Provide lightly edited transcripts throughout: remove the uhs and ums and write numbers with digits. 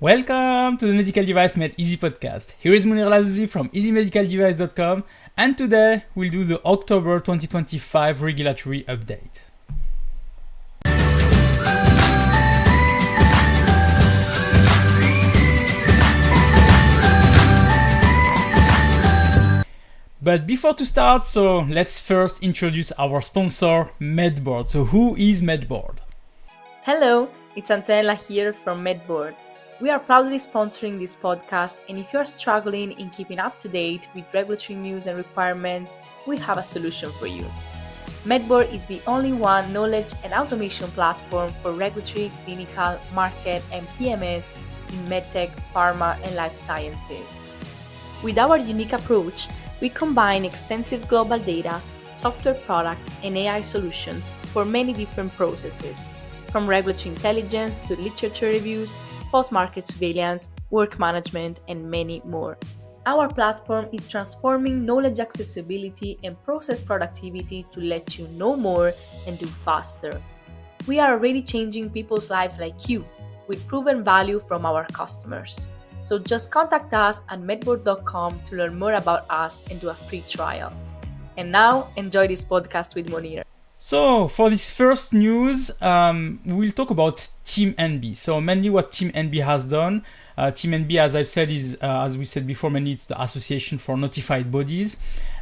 Welcome to the Medical Device Made Easy podcast. Here is Munir Lazouzi from easymedicaldevice.com, and today we'll do the October 2025 regulatory update. But before to start, so let's first introduce our sponsor, Medboard. So who is Medboard? Hello, it's Antonella here from Medboard. We are proudly sponsoring this podcast, and if you are struggling in keeping up to date with regulatory news and requirements, we have a solution for you. Medboard is the only one knowledge and automation platform for regulatory, clinical, market, and PMS in MedTech, pharma, and life sciences. With our unique approach, we combine extensive global data, software products, and AI solutions for many different processes, from regulatory intelligence to literature reviews, post-market surveillance, work management, and many more. Our platform is transforming knowledge accessibility and process productivity to let you know more and do faster. We are already changing people's lives like you, with proven value from our customers. So just contact us at medboard.com to learn more about us and do a free trial. And now, enjoy this podcast with Monir. So for this first news, we'll talk about Team NB. So mainly what Team NB has done. Team NB, as I've said, is, as we said before, mainly it's the Association for Notified Bodies.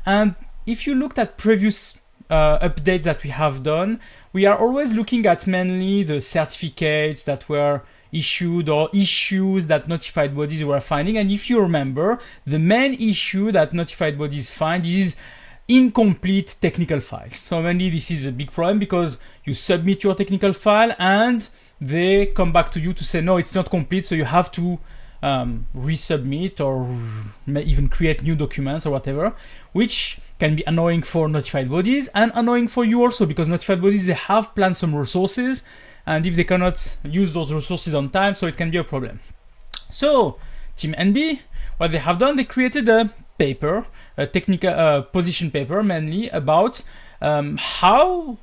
And if you looked at previous updates that we have done, we are always looking at mainly the certificates that were issued or issues that notified bodies were finding. And if you remember, the main issue that notified bodies find is incomplete technical files. So mainly this is a big problem because you submit your technical file and they come back to you to say, no, it's not complete. So you have to resubmit or even create new documents or whatever, which can be annoying for notified bodies and annoying for you also, because notified bodies, they have planned some resources, and if they cannot use those resources on time, so it can be a problem. So Team NB, what they have done, they created a paper, a technical position paper mainly about how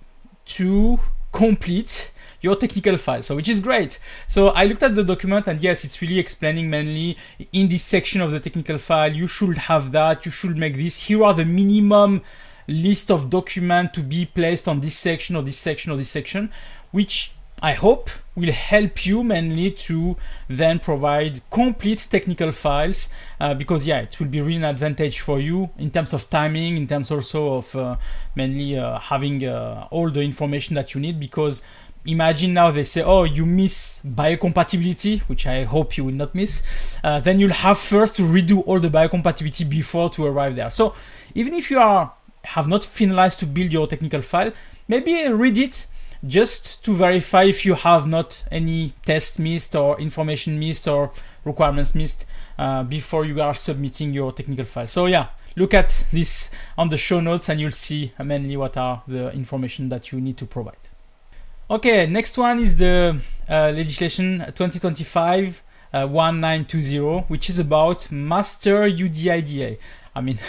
to complete your technical file, so which is great. So I looked at the document, and yes, it's really explaining mainly in this section of the technical file, you should have that, you should make this, here are the minimum list of documents to be placed on this section or this section or this section, which I hope will help you mainly to then provide complete technical files, because it will be really an advantage for you in terms of timing, in terms also of mainly having all the information that you need. Because imagine now they say, oh, you miss biocompatibility, which I hope you will not miss, then you'll have first to redo all the biocompatibility before to arrive there. So even if you have not finalized to build your technical file, maybe read it just to verify if you have not any test missed or information missed or requirements missed before you are submitting your technical file. So look at this on the show notes and you'll see mainly what are the information that you need to provide. Okay, next one is the legislation 2025 1920, which is about Master UDI-DI. I mean,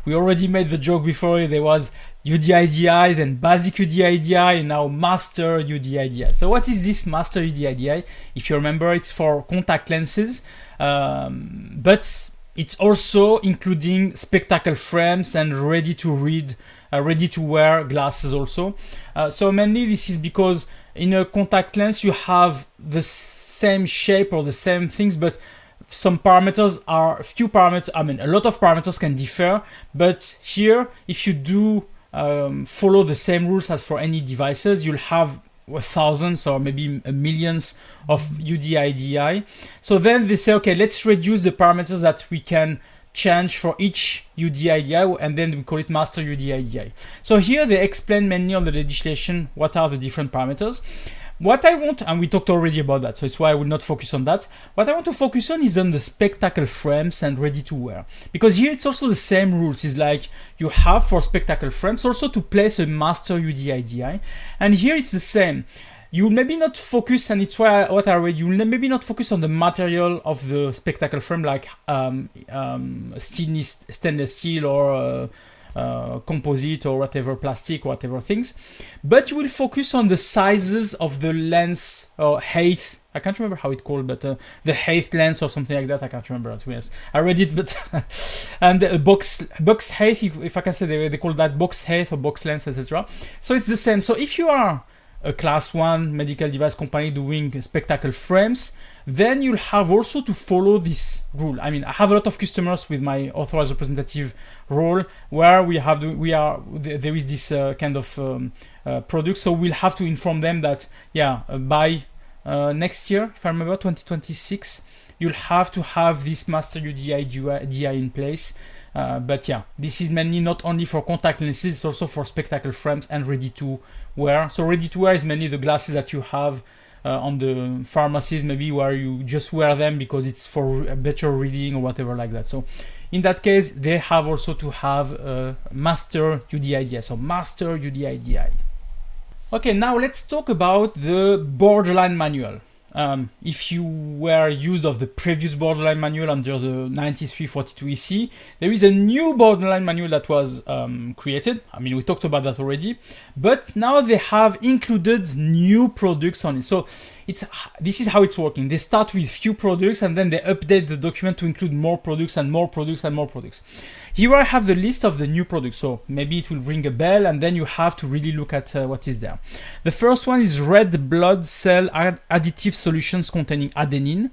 we already made the joke before. There was UDI-DI, then Basic UDI-DI, and now Master UDI-DI. So what is this Master UDI-DI? If you remember, it's for contact lenses, but it's also including spectacle frames and ready-to-read, ready-to-wear glasses also. So mainly this is because in a contact lens, you have the same shape or the same things, but some parameters are a lot of parameters can differ, but here, if you do follow the same rules as for any devices, you'll have thousands or maybe millions of UDI-DI. So then they say, okay, let's reduce the parameters that we can change for each UDI-DI, and then we call it Master UDI-DI. So here they explain mainly on the legislation what are the different parameters. What I want, and we talked already about that, so it's why I will not focus on that. What I want to focus on is on the spectacle frames and ready to wear. Because here it's also the same rules. It's like you have for spectacle frames also to place a Master UDI-DI. And here it's the same. You will maybe not focus, and it's what I read, you will maybe not focus on the material of the spectacle frame, like stainless steel or composite or whatever, plastic, whatever things, but you will focus on the sizes of the lens or height I can't remember how it called, but the height lens or something like that. I can't remember. To be honest, I read it, but and the box height, if I can say, they call that box height or box length, etc. So it's the same. So if you are a class 1 medical device company doing spectacle frames, then you'll have also to follow this rule. I mean, I have a lot of customers with my authorized representative role where there is this kind of product, so we'll have to inform them that by next year, if I remember, 2026, you'll have to have this master UDI-DI in place. But yeah, this is mainly not only for contact lenses, it's also for spectacle frames and ready to wear. So ready to wear is mainly the glasses that you have on the pharmacies, maybe, where you just wear them because it's for better reading or whatever like that. So in that case, they have also to have a master UDI-DI. So master UDI-DI. Okay, now let's talk about the borderline manual. If you were used of the previous borderline manual under the 9342 EC, there is a new borderline manual that was created. I mean, we talked about that already, but now they have included new products on it. So this is how it's working. They start with few products and then they update the document to include more products and more products and more products. Here I have the list of the new products, so maybe it will ring a bell and then you have to really look at what is there. The first one is red blood cell additive solutions containing adenine.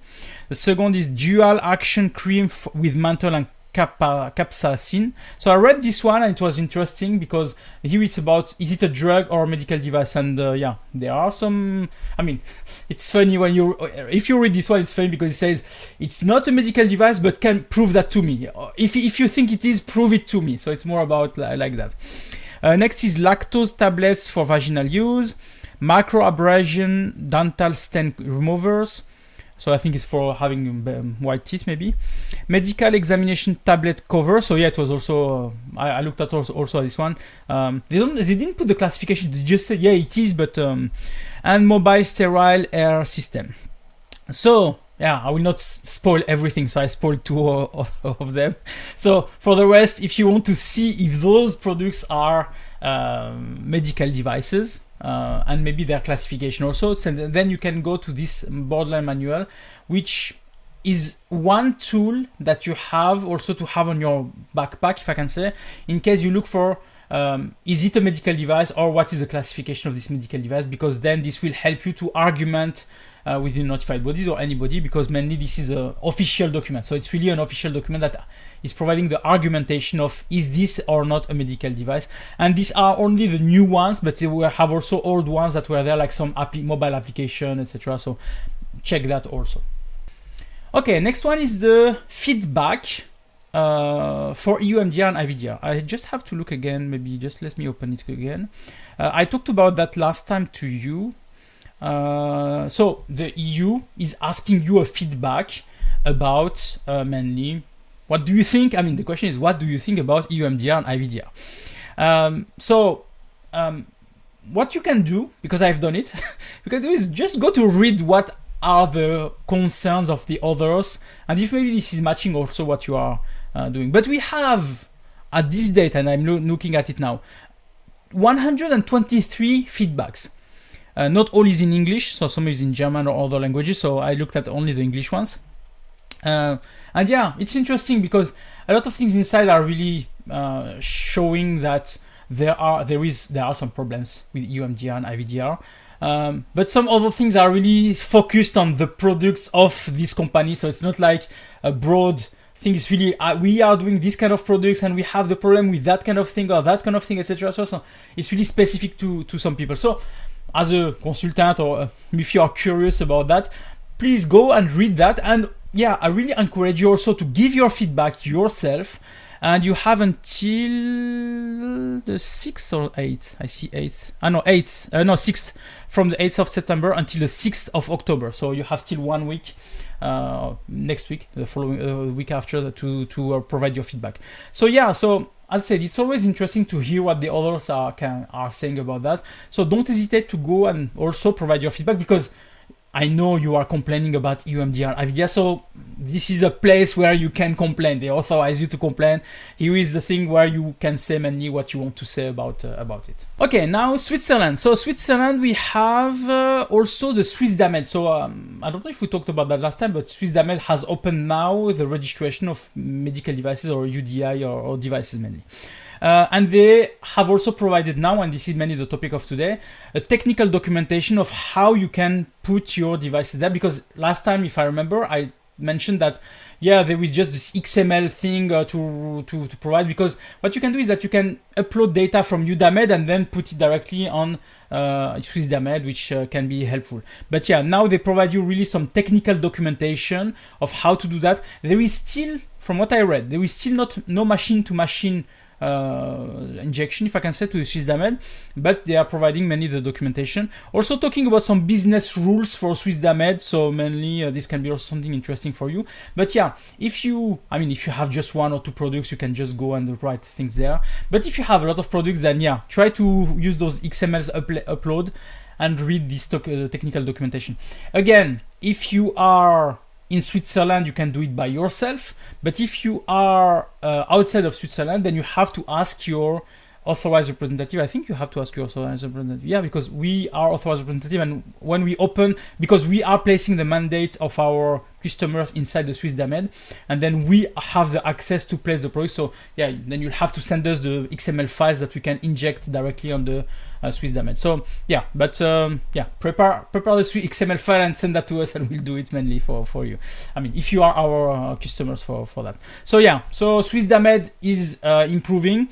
The second is dual action cream with menthol and capsaicin. So I read this one and it was interesting because here it's about, is it a drug or a medical device? And there are some, I mean, it's funny if you read this one, it's funny because it says it's not a medical device, but can prove that to me. If you think it is, prove it to me. So it's more about like that. Next is lactose tablets for vaginal use, microabrasion dental stent removers. So I think it's for having white teeth, maybe. Medical examination tablet cover. So yeah, it was also I looked at also this one. They didn't put the classification. They just said it is, but and mobile sterile air system. So yeah, I will not spoil everything. So I spoiled two of them. So for the rest, if you want to see if those products are medical devices, and maybe their classification also, so then you can go to this borderline manual, which is one tool that you have also to have on your backpack, if I can say, in case you look for is it a medical device or what is the classification of this medical device, because then this will help you to argument within notified bodies or anybody, because mainly this is an official document. So it's really an official document that is providing the argumentation of is this or not a medical device. And these are only the new ones, but we have also old ones that were there, like some mobile application, etc. So check that also. Okay, next one is the feedback for EU MDR and IVDR. I just have to look again, maybe just let me open it again. I talked about that last time to you. So the EU is asking you a feedback about mainly what do you think. I mean, the question is, what do you think about EU MDR and IVDR? What you can do, because I've done it, you can do is just go to read what are the concerns of the others, and if maybe this is matching also what you are doing. But we have at this date, and I'm looking at it now, 123 feedbacks. Not all is in English, so some is in German or other languages, so I looked at only the English ones. And yeah, it's interesting because a lot of things inside are really showing that there are some problems with EU MDR and IVDR. But some other things are really focused on the products of this company, so it's not like a broad thing. It's really we are doing this kind of products and we have the problem with that kind of thing or that kind of thing, etc. So it's really specific to some people. So as a consultant, or if you are curious about that, please go and read that. And yeah, I really encourage you also to give your feedback yourself. And you have until the 6th or 8th. I see 8th. 6th. From the 8th of September until the 6th of October. So you have still 1 week. Next week, the following week after, to provide your feedback. So yeah, so as I said, it's always interesting to hear what the others are saying about that. So don't hesitate to go and also provide your feedback, because I know you are complaining about EU MDR, IVDR. So this is a place where you can complain. They authorize you to complain. Here is the thing where you can say mainly what you want to say about it. Okay, now Switzerland. So Switzerland, we have also the Swissdamed. So I don't know if we talked about that last time, but Swissdamed has opened now the registration of medical devices or UDI or devices mainly. And they have also provided now, and this is mainly the topic of today, a technical documentation of how you can put your devices there. Because last time, if I remember, I mentioned that, yeah, there is just this XML thing to provide. Because what you can do is that you can upload data from UDI-DI and then put it directly on Swissdamed, which can be helpful. But yeah, now they provide you really some technical documentation of how to do that. There is still, from what I read, there is still no machine-to-machine injection, if I can say, to the Swissdamed, but they are providing mainly the documentation. Also talking about some business rules for Swissdamed, so mainly this can be also something interesting for you. But yeah, if you have just one or two products, you can just go and write things there. But if you have a lot of products, then yeah, try to use those XMLs upload and read this technical documentation. Again, if you are in Switzerland, you can do it by yourself. But if you are outside of Switzerland, then you have to ask your authorized representative. I think you have to ask your authorized representative. Yeah, because we are authorized representative, and when we open, because we are placing the mandate of our customers inside the Swissdamed, and then we have the access to place the product. So yeah, then you'll have to send us the XML files that we can inject directly on the Swissdamed. So yeah, but yeah, prepare the XML file and send that to us, and we'll do it mainly for you. I mean, if you are our customers for that. So yeah, so Swissdamed is improving,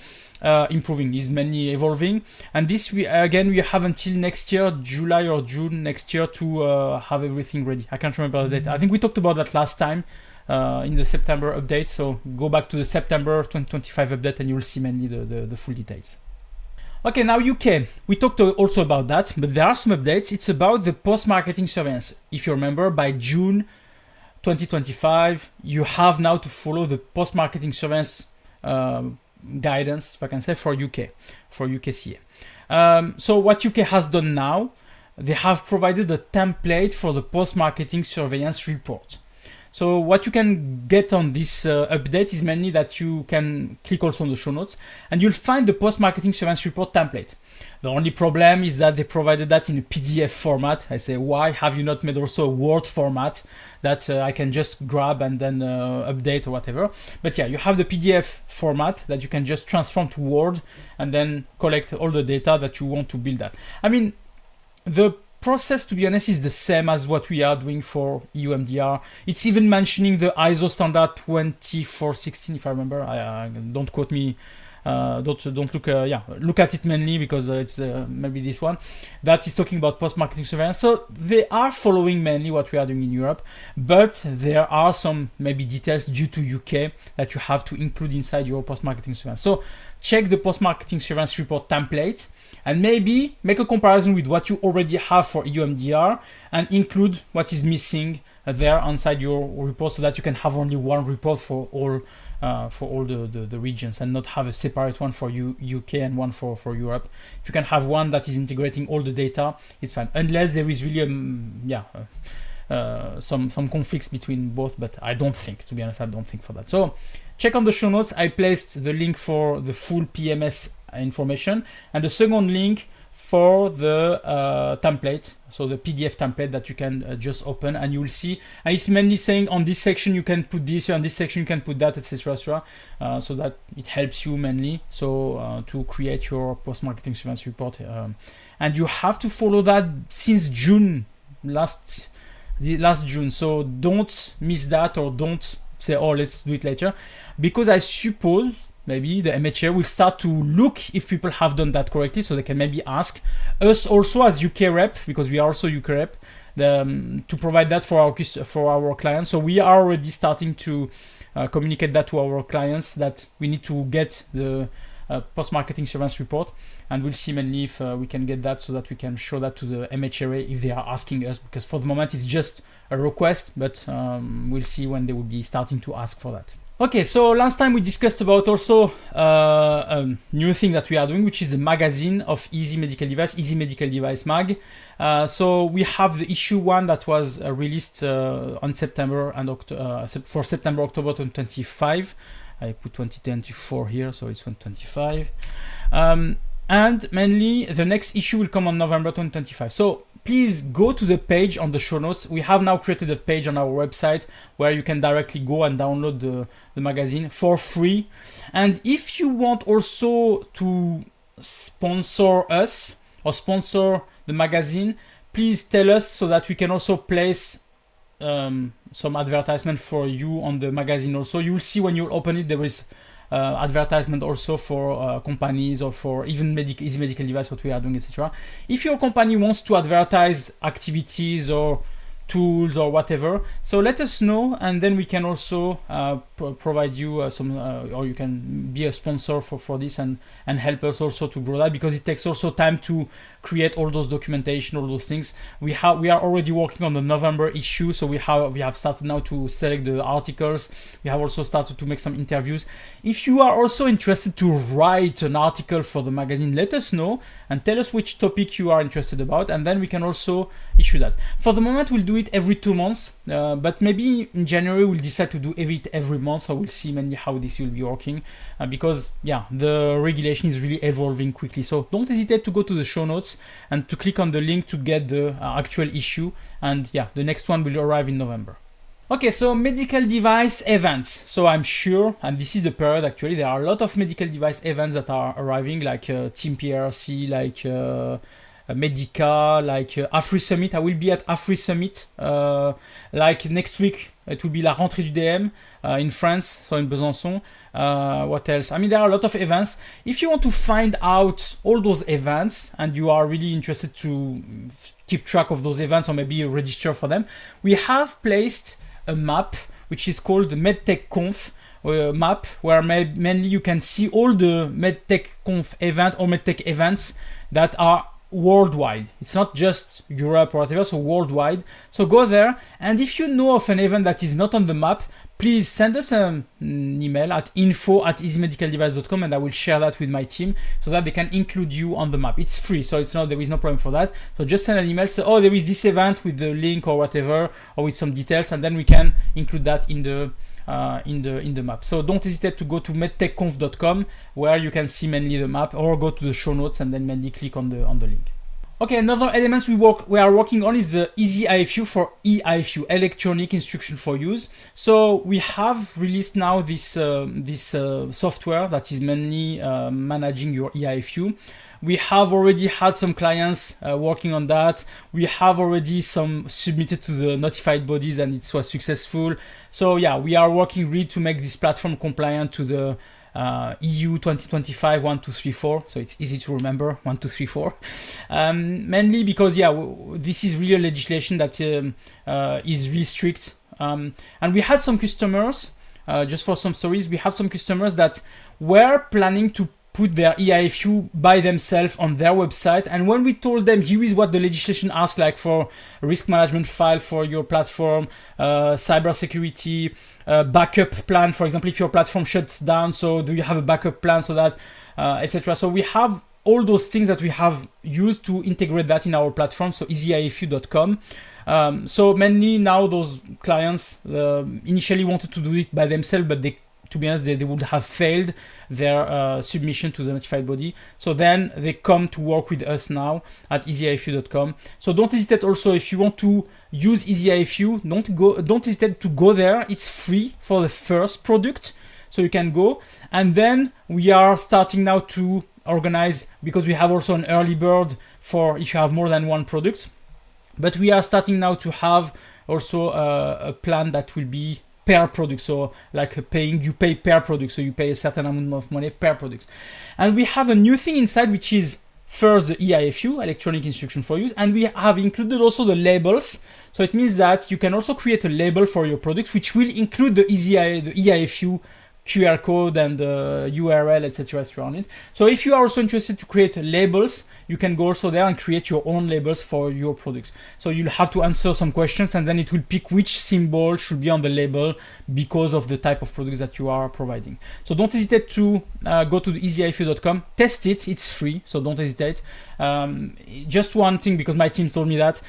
is mainly evolving, and this we have until next year, July or June next year, to have everything ready. I can't remember the date. I think we talked about that last time in the September update, so go back to the September 2025 update and you will see mainly the full details. Okay, now UK. We talked also about that, but there are some updates. It's about the post-marketing surveillance. If you remember, by June 2025, you have now to follow the post-marketing surveillance guidance, if I can say, for UKCA. So what UK has done now, they have provided a template for the post-marketing surveillance report. So what you can get on this update is mainly that you can click also on the show notes and you'll find the post-marketing surveillance report template. The only problem is that they provided that in a PDF format. I say, why have you not made also a Word format that I can just grab and then update or whatever? But yeah, you have the PDF format that you can just transform to Word and then collect all the data that you want to build that. I mean, the process, to be honest, is the same as what we are doing for EU MDR. It's even mentioning the ISO standard 2416, if I remember. Don't quote me. Don't look. Look at it mainly because it's maybe this one that is talking about post-marketing surveillance. So they are following mainly what we are doing in Europe, but there are some maybe details due to UK that you have to include inside your post-marketing surveillance. So check the post-marketing surveillance report template and maybe make a comparison with what you already have for EU MDR and include what is missing there inside your report, so that you can have only one report for all the regions and not have a separate one for UK and one for Europe. If you can have one that is integrating all the data, it's fine, unless there is really some conflicts between both, but I don't think, to be honest, I don't think for that. So check on the show notes. I placed the link for the full PMS information and the second link for the template, so the PDF template that you can just open and you will see, and it's mainly saying on this section you can put this, on this section you can put that, etc. So that it helps you mainly to create your post-marketing surveillance report, and you have to follow that since June, last June. So don't miss that, or don't say, oh, let's do it later, because I suppose maybe the MHA will start to look if people have done that correctly, so they can maybe ask us also as UK rep, because we are also UK rep, to provide that for our clients. So we are already starting to communicate that to our clients, that we need to get the post-marketing surveillance report, and we'll see mainly if we can get that, so that we can show that to the MHRA if they are asking us, because for the moment it's just a request, but we'll see when they will be starting to ask for that. Okay, so last time we discussed about also a new thing that we are doing, which is the magazine of Easy Medical Device, Easy Medical Device Mag. So we have the issue 1 that was released on September and for September, October 2025. I put 2024 here, so it's 2025. And mainly the next issue will come on November 2025. So please go to the page on the show notes. We have now created a page on our website where you can directly go and download the magazine for free. And if you want also to sponsor us or sponsor the magazine, please tell us so that we can also place some advertisement for you on the magazine also. You will see when you open it, there is advertisement also for companies or for even Easy Medical Device, what we are doing, etc. If your company wants to advertise activities or tools or whatever, so let us know, and then we can also provide you some or you can be a sponsor for this and help us also to grow that, because it takes also time to create all those documentation, all those things. We are already working on the November issue, so we have started now to select the articles. We have also started to make some interviews. If you are also interested to write an article for the magazine, let us know and tell us which topic you are interested about, and then we can also issue that. For the moment, we'll do it every 2 months, but maybe in January we'll decide to do it every month, so we'll see mainly how this will be working, because the regulation is really evolving quickly. So don't hesitate to go to the show notes and to click on the link to get the actual issue, and the next one will arrive in November. Okay, so medical device events. So I'm sure, and this is the period actually, there are a lot of medical device events that are arriving, like Team PRC, like Medica, like Afri Summit. I will be at Afri Summit like next week. It will be la rentrée du DM in France, so in Besançon. What else? I mean, there are a lot of events. If you want to find out all those events and you are really interested to keep track of those events or maybe register for them, we have placed a map which is called the MedTech Conf map, where mainly you can see all the MedTech Conf event or MedTech events that are worldwide. It's not just Europe or whatever, so worldwide. So go there, and if you know of an event that is not on the map, please send us an email at info@easymedicaldevice.com, and I will share that with my team so that they can include you on the map. It's free, so there is no problem for that. So just send an email, say, oh, there is this event with the link or whatever, or with some details, and then we can include that in the map. So don't hesitate to go to medtechconf.com, where you can see mainly the map, or go to the show notes and then mainly click on the link. Okay, another element we are working on is the Easy IFU for EIFU, Electronic Instruction for Use. So we have released now this software that is mainly managing your EIFU. We have already had some clients working on that. We have already some submitted to the notified bodies, and it was successful. So we are working really to make this platform compliant to the EU 2025 1234, so it's easy to remember 1234. Mainly because this is really a legislation that is really strict. And we had some customers, just for some stories, we have some customers that were planning to put their EIFU by themselves on their website, and when we told them here is what the legislation asks, like for risk management file for your platform, cybersecurity, backup plan, for example, if your platform shuts down, so do you have a backup plan, so that etc. So we have all those things that we have used to integrate that in our platform, so easyifu.com. So mainly now those clients initially wanted to do it by themselves, but to be honest, they would have failed their submission to the notified body. So then they come to work with us now at easyifu.com. So don't hesitate also, if you want to use EasyIFU, don't hesitate to go there. It's free for the first product, so you can go. And then we are starting now to organize, because we have also an early bird for if you have more than one product. But we are starting now to have also a plan that will be per product, so like you pay per product, so you pay a certain amount of money per product. And we have a new thing inside, which is first the EIFU, Electronic Instruction for Use, and we have included also the labels. So it means that you can also create a label for your products, which will include the EIFU QR code and the URL, etc. on it. So if you are also interested to create labels, you can go also there and create your own labels for your products. So you'll have to answer some questions, and then it will pick which symbol should be on the label because of the type of products that you are providing. So don't hesitate to go to the easyifu.com, test it, it's free, so don't hesitate. Just one thing, because my team told me that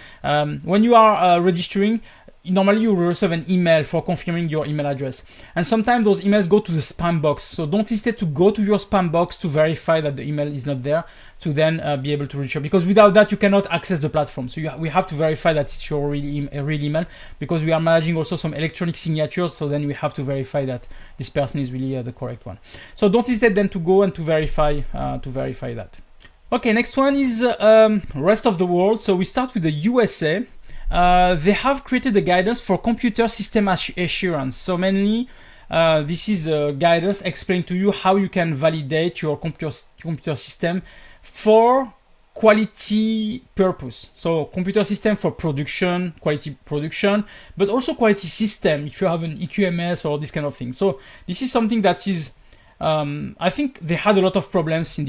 when you are registering, normally you will receive an email for confirming your email address, and sometimes those emails go to the spam box. So don't hesitate to go to your spam box to verify that the email is not there, to then be able to register, because without that you cannot access the platform. So we have to verify that it's your real email, because we are managing also some electronic signatures, so then we have to verify that this person is really the correct one. So don't hesitate then to go and to verify that. Okay, next one is rest of the world. So we start with the USA. They have created a guidance for computer system assurance. So mainly, this is a guidance explaining to you how you can validate your computer system for quality purpose. So computer system for production, quality production, but also quality system if you have an eQMS or this kind of thing. So this is something that is, I think they had a lot of problems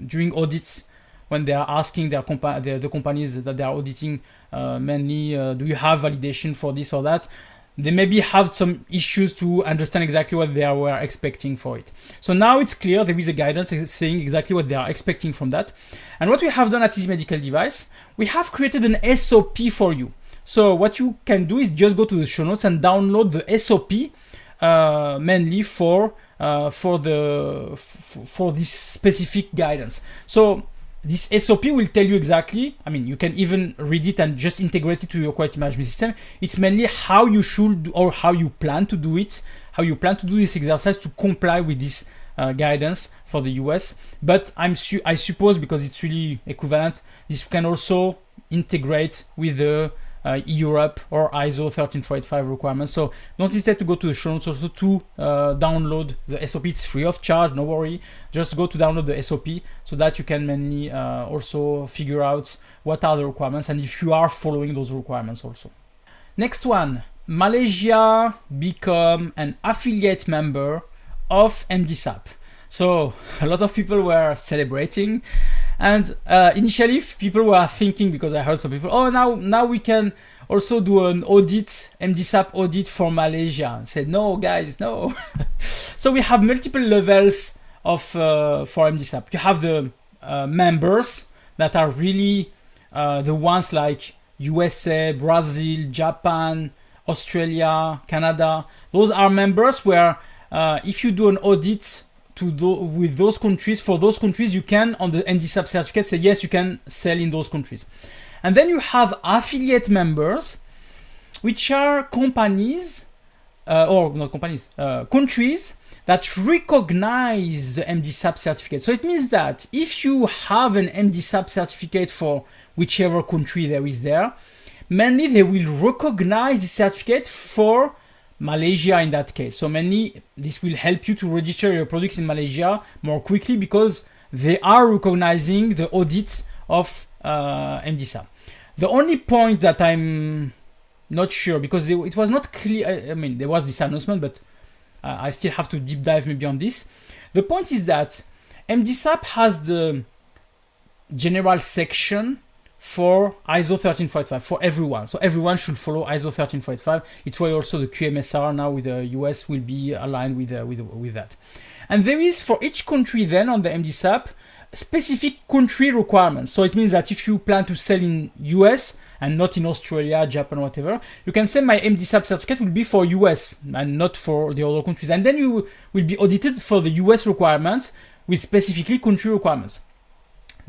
during audits, when they are asking the companies that they are auditing, mainly, do you have validation for this or that? They maybe have some issues to understand exactly what they were expecting for it. So now it's clear, there is a guidance saying exactly what they are expecting from that. And what we have done at Easy Medical Device, we have created an SOP for you. So what you can do is just go to the show notes and download the SOP, mainly for this specific guidance. So this SOP will tell you exactly, you can even read it and just integrate it to your quality management system. It's mainly how you should do, or how you plan to do it, how you plan to do this exercise to comply with this guidance for the US. But I suppose, because it's really equivalent, this can also integrate with the Europe or ISO 13485 requirements. So don't hesitate to go to the show notes also to download the SOP. It's free of charge, no worry. Just go to download the SOP so that you can mainly also figure out what are the requirements and if you are following those requirements also. Next one, Malaysia become an affiliate member of MDSAP. So a lot of people were celebrating, and initially people were thinking, because I heard some people, now we can also do an audit, MDSAP audit for Malaysia. I said, no guys, no. So we have multiple levels of for MDSAP. You have the members that are really the ones like USA, Brazil, Japan, Australia, Canada. Those are members where if you do an audit with those countries, for those countries, you can, on the MDSAP certificate, say yes, you can sell in those countries. And then you have affiliate members, which are countries that recognize the MDSAP certificate. So it means that if you have an MDSAP certificate for whichever country there is there, mainly they will recognize the certificate for Malaysia in that case. So mainly this will help you to register your products in Malaysia more quickly, because they are recognizing the audit of MDSAP. The only point that I'm not sure, because it was not clear, there was this announcement, but I still have to deep dive maybe on this. The point is that MDSAP has the general section for ISO 13485 for everyone. So everyone should follow ISO 13485. It's why also the QMSR now with the US will be aligned with that. And there is for each country then on the MDSAP specific country requirements. So it means that if you plan to sell in US and not in Australia, Japan, whatever, you can say my MDSAP certificate will be for US and not for the other countries. And then you will be audited for the US requirements with specifically country requirements.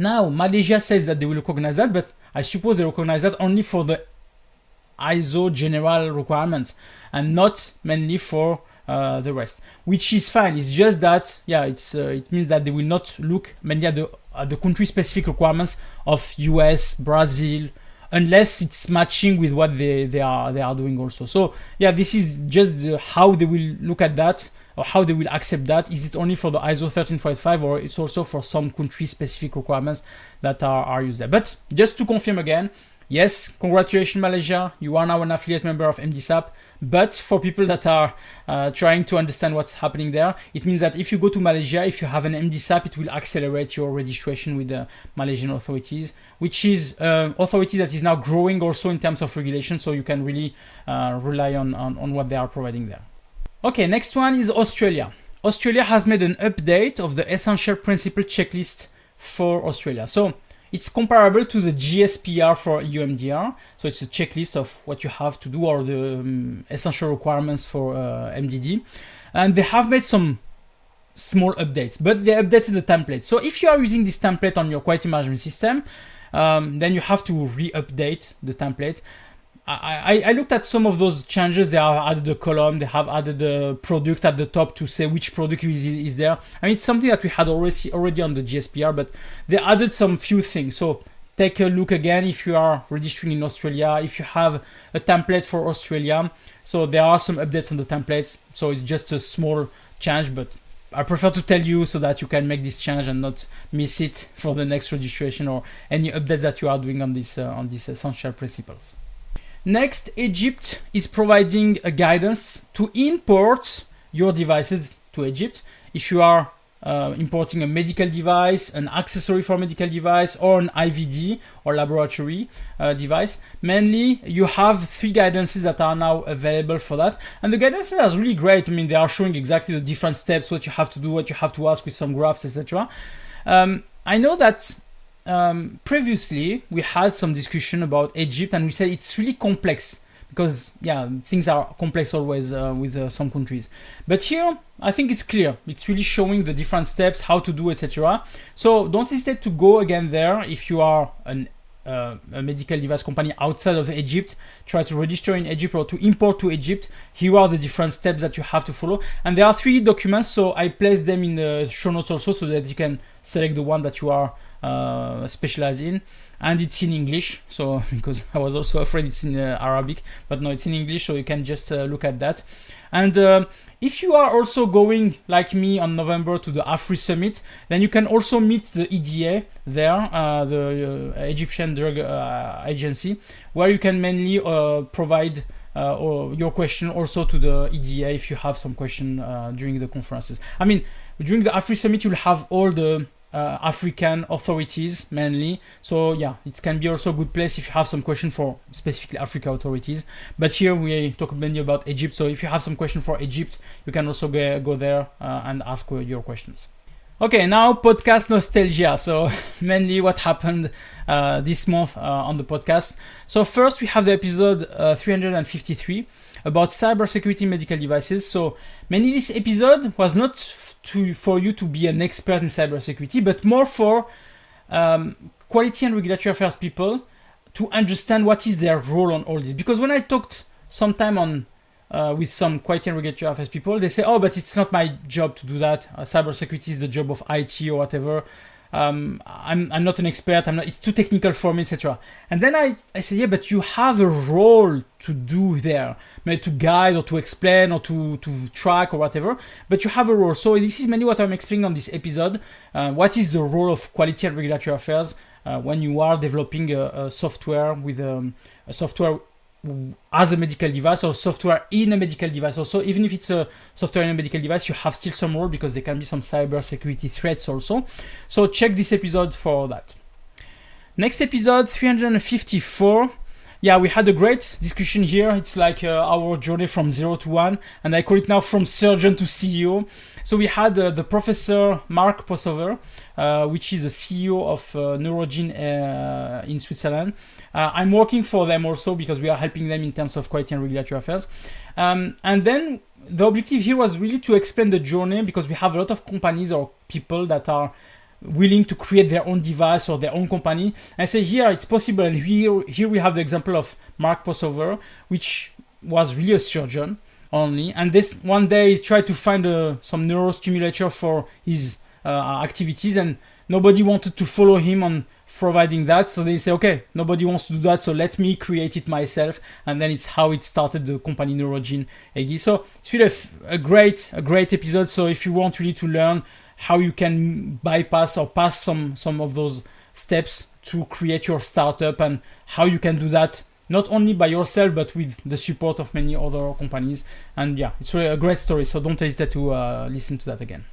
Now, Malaysia says that they will recognize that, but I suppose they recognize that only for the ISO general requirements and not mainly for the rest, which is fine. It's just that, it means that they will not look mainly at the country-specific requirements of US, Brazil, unless it's matching with what they are doing also. So, this is just how they will look at that, or how they will accept that. Is it only for the ISO 13485, or it's also for some country-specific requirements that are used there? But just to confirm again, yes, congratulations Malaysia, you are now an affiliate member of MDSAP. But for people that are trying to understand what's happening there, it means that if you go to Malaysia, if you have an MDSAP, it will accelerate your registration with the Malaysian authorities, which is authority that is now growing also in terms of regulation, so you can really rely on what they are providing there. Okay, next one is Australia. Australia has made an update of the essential principle checklist for Australia. So it's comparable to the GSPR for EUMDR. So it's a checklist of what you have to do or the essential requirements for MDD. And they have made some small updates, but they updated the template. So if you are using this template on your quality management system, then you have to re-update the template. I looked at some of those changes. They have added a column, they have added the product at the top to say which product is there. I mean, it's something that we had already on the GSPR, but they added some few things. So take a look again if you are registering in Australia, if you have a template for Australia. So there are some updates on the templates. So it's just a small change, but I prefer to tell you so that you can make this change and not miss it for the next registration or any updates that you are doing on these essential principles. Next, Egypt is providing a guidance to import your devices to Egypt. If you are importing a medical device, an accessory for a medical device, or an IVD or laboratory device, mainly you have 3 guidances that are now available for that. And the guidances are really great. I mean, they are showing exactly the different steps, what you have to do, what you have to ask with some graphs, etc. I know that previously we had some discussion about Egypt and we said it's really complex because things are complex always with some countries, but here I think it's clear. It's really showing the different steps, how to do, etc. So don't hesitate to go again there. If you are a medical device company outside of Egypt, try to register in Egypt or to import to Egypt. Here are the different steps that you have to follow, and there are 3 documents, so I placed them in the show notes also so that you can select the one that you are specialized in, and it's in English, so because I was also afraid it's in Arabic, but no, it's in English, so you can just look at that. And if you are also going like me on November to the AFRI Summit, then you can also meet the EDA there, the Egyptian Drug Agency, where you can mainly provide or your question also to the EDA if you have some question during the conferences. I mean, during the AFRI Summit, you'll have all the African authorities mainly, so it can be also a good place if you have some question for specifically Africa authorities, but here we talk mainly about Egypt, so if you have some question for Egypt, you can also go there and ask your questions. Okay, now podcast nostalgia. So mainly what happened this month on the podcast. So first we have the episode 353 about cybersecurity medical devices. So mainly this episode was not for you to be an expert in cybersecurity, but more for quality and regulatory affairs people to understand what is their role on all this. Because when I talked sometime on with some quality and regulatory affairs people, they say, oh, but it's not my job to do that. Cybersecurity is the job of IT or whatever. I'm not an expert. It's too technical for me, etc. And then I say, yeah, but you have a role to do there, maybe to guide or to explain or to track or whatever. But you have a role. So this is mainly what I'm explaining on this episode. What is the role of quality and regulatory affairs when you are developing a software with a software as a medical device or software in a medical device. Also, even if it's a software in a medical device, you have still some role because there can be some cyber security threats also. So check this episode for that. Next episode 354. Yeah, we had a great discussion here. It's like our journey from 0 to 1, and I call it now from surgeon to CEO. So we had the professor Mark Possover, which is the CEO of Neurogene in Switzerland. I'm working for them also because we are helping them in terms of quality and regulatory affairs. And then the objective here was really to explain the journey, because we have a lot of companies or people that are willing to create their own device or their own company. I say here it's possible. Here we have the example of Mark Possover, which was really a surgeon only, and this one day he tried to find some neurostimulator for his activities, and nobody wanted to follow him on providing that, so they say, okay, nobody wants to do that, so let me create it myself. And then it's how it started the company Neurogene AG. So it's really a great episode. So if you want really to learn how you can bypass or pass some of those steps to create your startup and how you can do that not only by yourself but with the support of many other companies. And yeah, it's really a great story, so don't hesitate to listen to that again.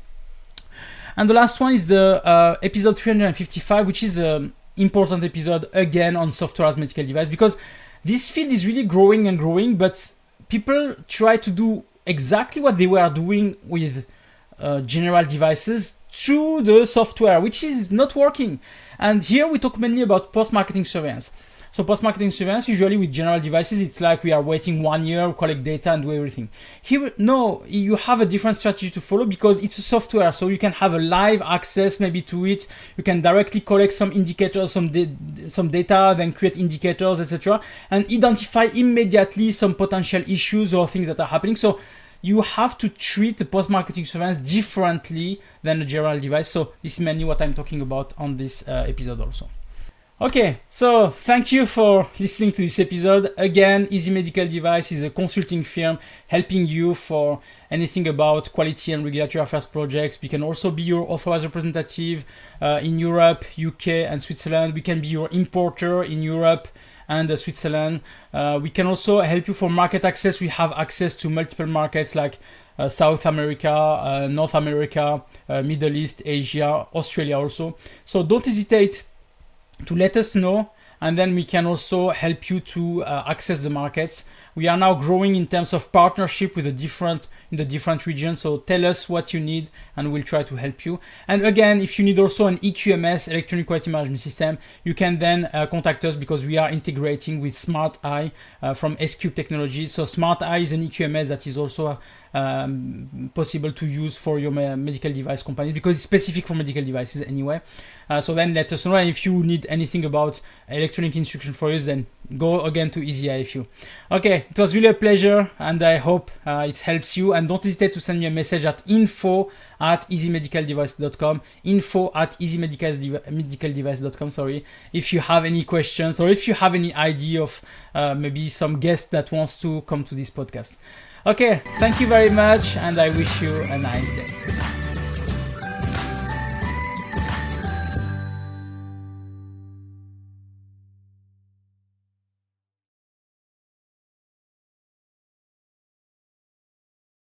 And the last one is the episode 355, which is an important episode again on software as medical device, because this field is really growing and growing, but people try to do exactly what they were doing with general devices through the software, which is not working. And here we talk mainly about post-marketing surveillance. So post-marketing surveillance, usually with general devices, it's like we are waiting 1 year, collect data and do everything. Here, no, you have a different strategy to follow because it's a software. So you can have a live access maybe to it. You can directly collect some indicators, some data, then create indicators, etc. and identify immediately some potential issues or things that are happening. So you have to treat the post-marketing surveillance differently than a general device. So this is mainly what I'm talking about on this episode also. Okay, so thank you for listening to this episode. Again, Easy Medical Device is a consulting firm helping you for anything about quality and regulatory affairs projects. We can also be your authorized representative in Europe, UK, and Switzerland. We can be your importer in Europe and Switzerland. We can also help you for market access. We have access to multiple markets like South America, North America, Middle East, Asia, Australia also. So don't hesitate to let us know, and then we can also help you to access the markets. We are now growing in terms of partnership with the different regions. So tell us what you need and we'll try to help you. And again, if you need also an eQMS, electronic quality management system, you can then contact us because we are integrating with Smart Eye from SQ Technologies. So Smart Eye is an eQMS that is also possible to use for your medical device company because it's specific for medical devices anyway. So then let us know. And if you need anything about electronic instruction for use, then go again to EIFU. Okay, it was really a pleasure and I hope it helps you. And don't hesitate to send me a message at info@easymedicaldevice.com, info@easymedicaldevice.com, sorry, if you have any questions or if you have any idea of maybe some guest that wants to come to this podcast. Okay, thank you very much and I wish you a nice day.